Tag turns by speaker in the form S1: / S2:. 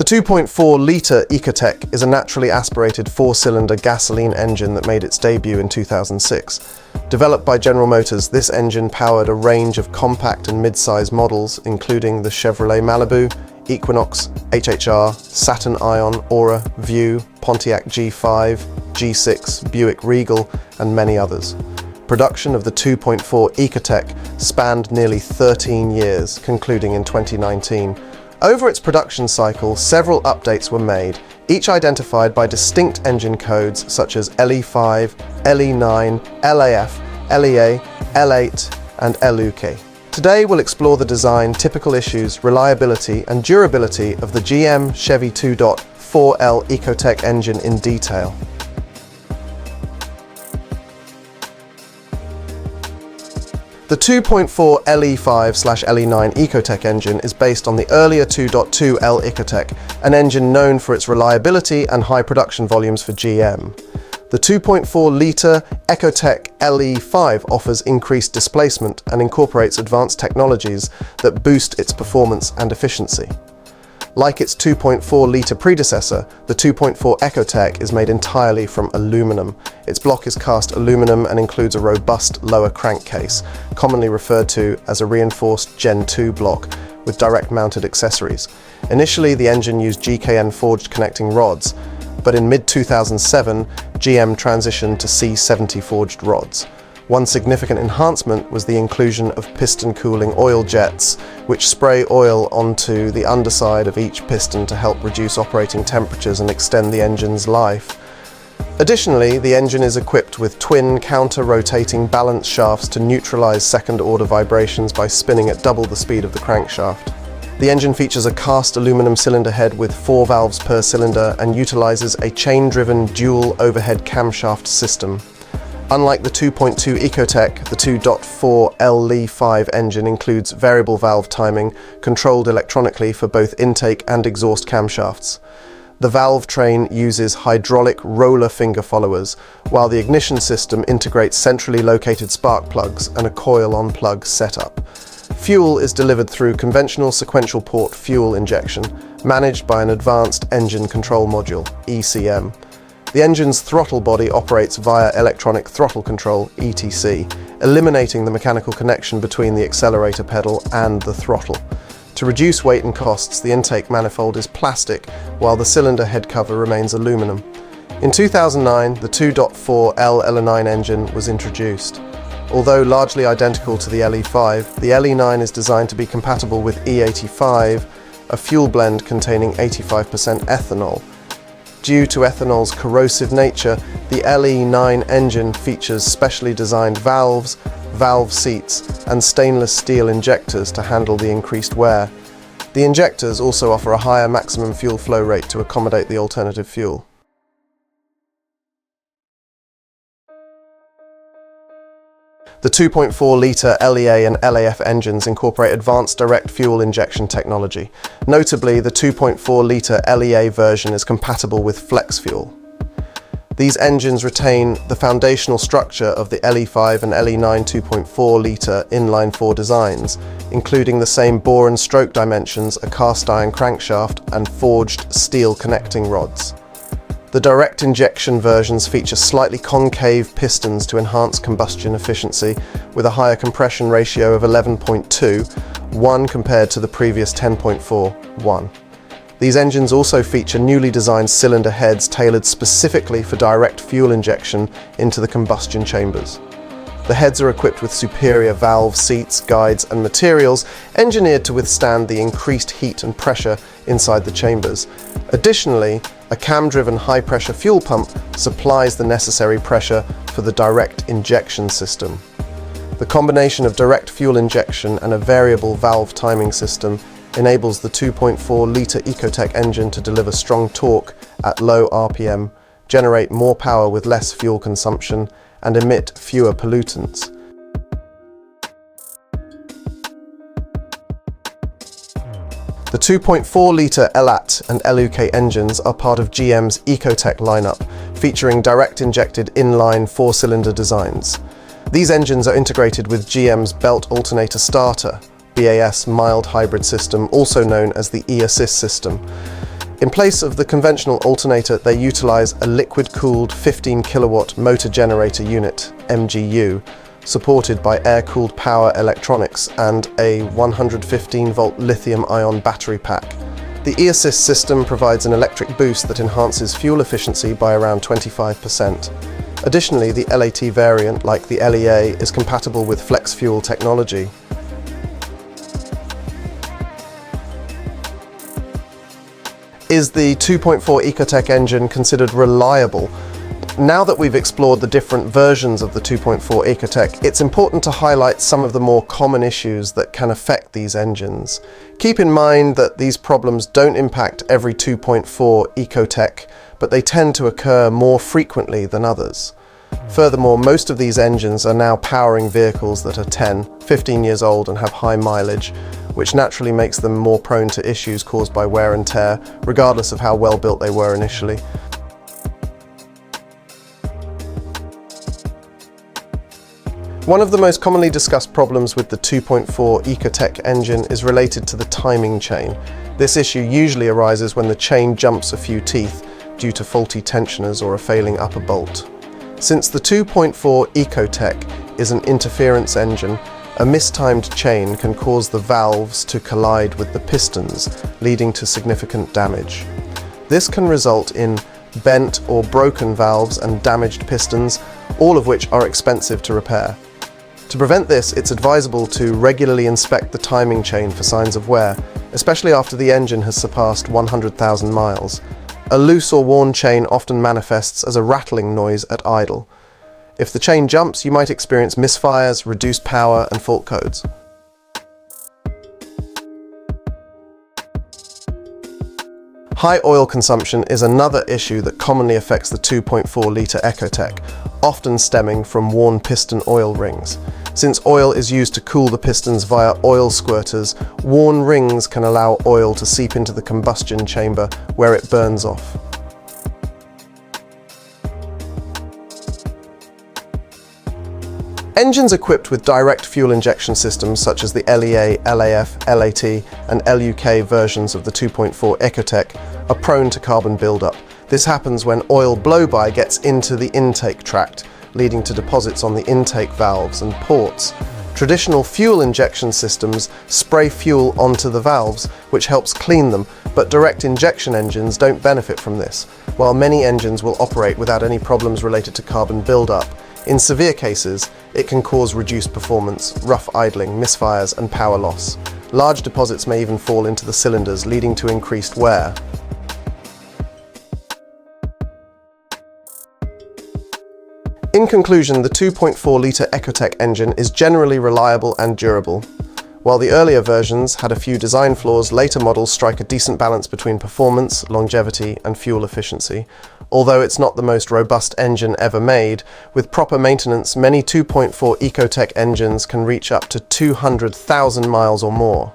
S1: The 2.4-litre Ecotec is a naturally aspirated four-cylinder gasoline engine that made its debut in 2006. Developed by General Motors, this engine powered a range of compact and mid-size models, including the Chevrolet Malibu, Equinox, HHR, Saturn Ion, Aura, View, Pontiac G5, G6, Buick Regal, and many others. Production of the 2.4 Ecotec spanned nearly 13 years, concluding in 2019. Over its production cycle, several updates were made, each identified by distinct engine codes such as LE5, LE9, LAF, LEA, L8, and LUK. Today we'll explore the design, typical issues, reliability, and durability of the GM Chevy 2.4L Ecotec engine in detail. The 2.4 LE5/LE9 Ecotec engine is based on the earlier 2.2L Ecotec, an engine known for its reliability and high production volumes for GM. The 2.4-litre Ecotec LE5 offers increased displacement and incorporates advanced technologies that boost its performance and efficiency. Like its 2.4-litre predecessor, the 2.4 Ecotec is made entirely from aluminum. Its block is cast aluminum and includes a robust lower crankcase, commonly referred to as a reinforced Gen 2 block, with direct-mounted accessories. Initially, the engine used GKN forged connecting rods, but in mid-2007, GM transitioned to C70 forged rods. One significant enhancement was the inclusion of piston cooling oil jets, which spray oil onto the underside of each piston to help reduce operating temperatures and extend the engine's life. Additionally, the engine is equipped with twin counter-rotating balance shafts to neutralize second-order vibrations by spinning at double the speed of the crankshaft. The engine features a cast aluminum cylinder head with 4 valves per cylinder and utilizes a chain-driven dual overhead camshaft system. Unlike the 2.2 Ecotec, the 2.4 LE5 engine includes variable valve timing, controlled electronically for both intake and exhaust camshafts. The valve train uses hydraulic roller finger followers, while the ignition system integrates centrally located spark plugs and a coil-on-plug setup. Fuel is delivered through conventional sequential port fuel injection, managed by an advanced engine control module, ECM. The engine's throttle body operates via electronic throttle control, ETC, eliminating the mechanical connection between the accelerator pedal and the throttle. To reduce weight and costs, the intake manifold is plastic, while the cylinder head cover remains aluminum. In 2009, the 2.4L LE9 engine was introduced. Although largely identical to the LE5, the LE9 is designed to be compatible with E85, a fuel blend containing 85% ethanol. Due to ethanol's corrosive nature, the LE9 engine features specially designed valves, valve seats, and stainless steel injectors to handle the increased wear. The injectors also offer a higher maximum fuel flow rate to accommodate the alternative fuel. The 2.4-litre LEA and LAF engines incorporate advanced direct fuel injection technology. Notably, the 2.4-litre LEA version is compatible with flex fuel. These engines retain the foundational structure of the LE5 and LE9 2.4-litre inline-4 designs, including the same bore and stroke dimensions, a cast-iron crankshaft, and forged steel connecting rods. The direct injection versions feature slightly concave pistons to enhance combustion efficiency, with a higher compression ratio of 11.2, compared to the previous 10.4, These engines also feature newly designed cylinder heads tailored specifically for direct fuel injection into the combustion chambers. The heads are equipped with superior valve seats, guides, and materials engineered to withstand the increased heat and pressure inside the chambers. Additionally, a cam-driven high-pressure fuel pump supplies the necessary pressure for the direct injection system. The combination of direct fuel injection and a variable valve timing system enables the 2.4-litre Ecotec engine to deliver strong torque at low RPM, generate more power with less fuel consumption, and emit fewer pollutants. The 2.4-litre LAT and LUK engines are part of GM's Ecotec lineup, featuring direct-injected inline 4-cylinder designs. These engines are integrated with GM's belt alternator starter, BAS mild hybrid system, also known as the e-assist system. In place of the conventional alternator, they utilize a liquid-cooled 15 kilowatt motor generator unit, MGU, supported by air-cooled power electronics and a 115 volt lithium-ion battery pack. The e-assist system provides an electric boost that enhances fuel efficiency by around 25%. Additionally, the LAT variant, like the LEA, is compatible with flex fuel technology. Is the 2.4 Ecotec engine considered reliable? Now that we've explored the different versions of the 2.4 Ecotec, it's important to highlight some of the more common issues that can affect these engines. Keep in mind that these problems don't impact every 2.4 Ecotec, but they tend to occur more frequently than others. Furthermore, most of these engines are now powering vehicles that are 10, 15 years old and have high mileage, which naturally makes them more prone to issues caused by wear and tear, regardless of how well built they were initially. One of the most commonly discussed problems with the 2.4 Ecotec engine is related to the timing chain. This issue usually arises when the chain jumps a few teeth due to faulty tensioners or a failing upper bolt. Since the 2.4 Ecotec is an interference engine, a mistimed chain can cause the valves to collide with the pistons, leading to significant damage. This can result in bent or broken valves and damaged pistons, all of which are expensive to repair. To prevent this, it's advisable to regularly inspect the timing chain for signs of wear, especially after the engine has surpassed 100,000 miles. A loose or worn chain often manifests as a rattling noise at idle. If the chain jumps, you might experience misfires, reduced power, and fault codes. High oil consumption is another issue that commonly affects the 2.4-litre Ecotec, often stemming from worn piston oil rings. Since oil is used to cool the pistons via oil squirters, worn rings can allow oil to seep into the combustion chamber where it burns off. Engines equipped with direct fuel injection systems such as the LEA, LAF, LAT and LUK versions of the 2.4 Ecotec are prone to carbon buildup. This happens when oil blow-by gets into the intake tract, leading to deposits on the intake valves and ports. Traditional fuel injection systems spray fuel onto the valves, which helps clean them, but direct injection engines don't benefit from this. While many engines will operate without any problems related to carbon buildup, in severe cases, it can cause reduced performance, rough idling, misfires, and power loss. Large deposits may even fall into the cylinders, leading to increased wear. In conclusion, the 2.4-litre Ecotec engine is generally reliable and durable. While the earlier versions had a few design flaws, later models strike a decent balance between performance, longevity, and fuel efficiency. Although it's not the most robust engine ever made, with proper maintenance, many 2.4 Ecotec engines can reach up to 200,000 miles or more.